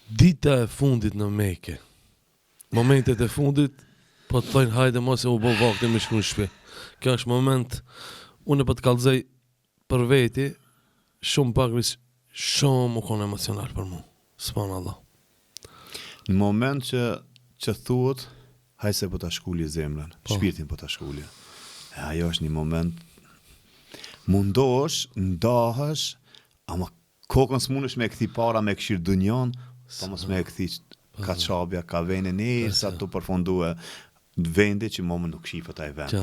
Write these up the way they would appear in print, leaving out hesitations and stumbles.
Dita e fundit në Mekë. Momentet e fundit, po të thojnë hajde mos e u bë vakti me shku në shtëpi. Kjo është moment, unë po të kallëzoj për veti, shumë pakris, shumë u kon emocional për mua. Subhanallah. Në moment që thuhet, hajse po ta shkuli zemrën, shpirtin po ta shkuli. Ajo është një moment, mundohesh, ndahesh, ama kokën s'mundesh me kthi para me këshir dunjon, po mos me kthi ka çabja, ka vene sa të përfundue vende që më nuk shifët ai vend.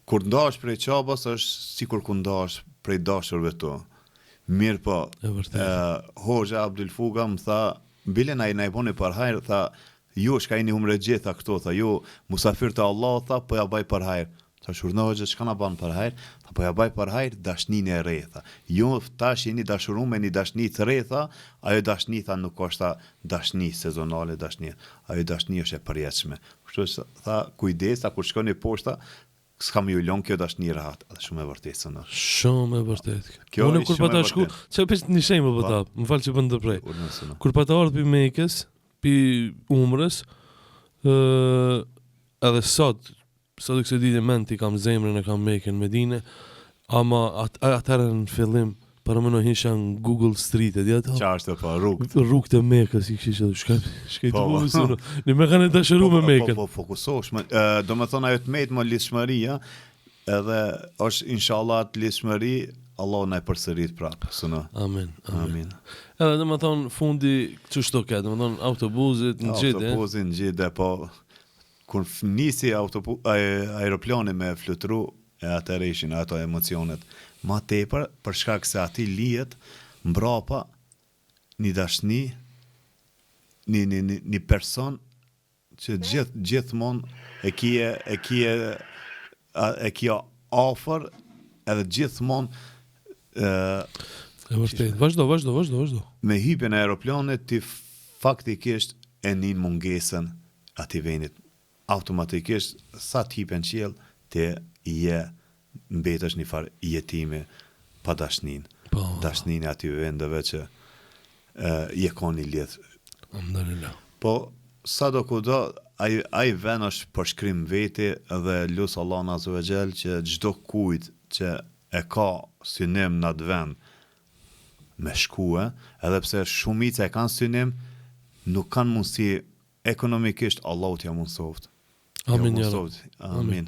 Kur ndahesh prej çabas është sikur kur ndahesh prej dashurve tu. Mirë po, Hoxha Abdul Fuga më tha, bile na i boni për hajr, tha, ju shka i një humre gjitha këto, tha, ju musafir të Allah, tha, po ja baj për hajr. Tha, shurnojë, çka na ban për hajr? Tha, po ja baj për hajr dashnin e re, tha. Ju tash jeni dashuruar me një dashni të re, tha, ajo dashni, tha, nuk është dashni sezonale, dashni. Ajo dashni është e përjetshme. Kështu tha, kujdes, kur shkoni poshta, s'kam ju lon kjo dashni rahat, edhe shumë e vërtetë sonë. Shumë e vërtetë. Unë kur pata shku, çfarë bëj një shembull po ta. Më fal që bën ndërprej. Kur pata ardh pi Mekës, pi umrës, edhe sot kësë ditë mend i kam zemrën e kam Mekën Medinë, ama atëherë në fillim para më hisha në Google Street, e di ato? Çfarë po rrugë të Mekës i kishte shkaj të bukur. Ne më kanë dashuruar me Mekën. Po fokusohesh, domethënë ajo të më lidhshmëria, edhe është inshallah të lidhshmëri, Allah na e përsërit prapë, sonë. Amin. Edhe domethënë fundi çështo ka, domethënë autobusit në gjithë. Autobusin në gjithë, po kur nisi aeroplani me flutru, e atëherë ishin ato emocionet ma tepër, për shkak se ati lihet mbrapa një dashni, një person që gjithmonë e kje afër, edhe gjithmonë e vërtet. Vazhdo. Me hipjen e aeroplanit ti faktikisht e nin mungesën atij vendit. Automatikisht sa të hipen qiell ti je mbetesh një farë jetimi pa dashnin. Dashnin e aty vendeve që je koni lidh. Alhamdulillah. Po sa do kudo ai vend është përshkrim veti dhe lut Allahun azza wa xal që çdo kujt që e ka synim në atë vend me shkue, edhe pse shumica e kanë synim, nuk kanë mundësi ekonomikisht, Allahu t'ja mundsoft. Amin. Amin.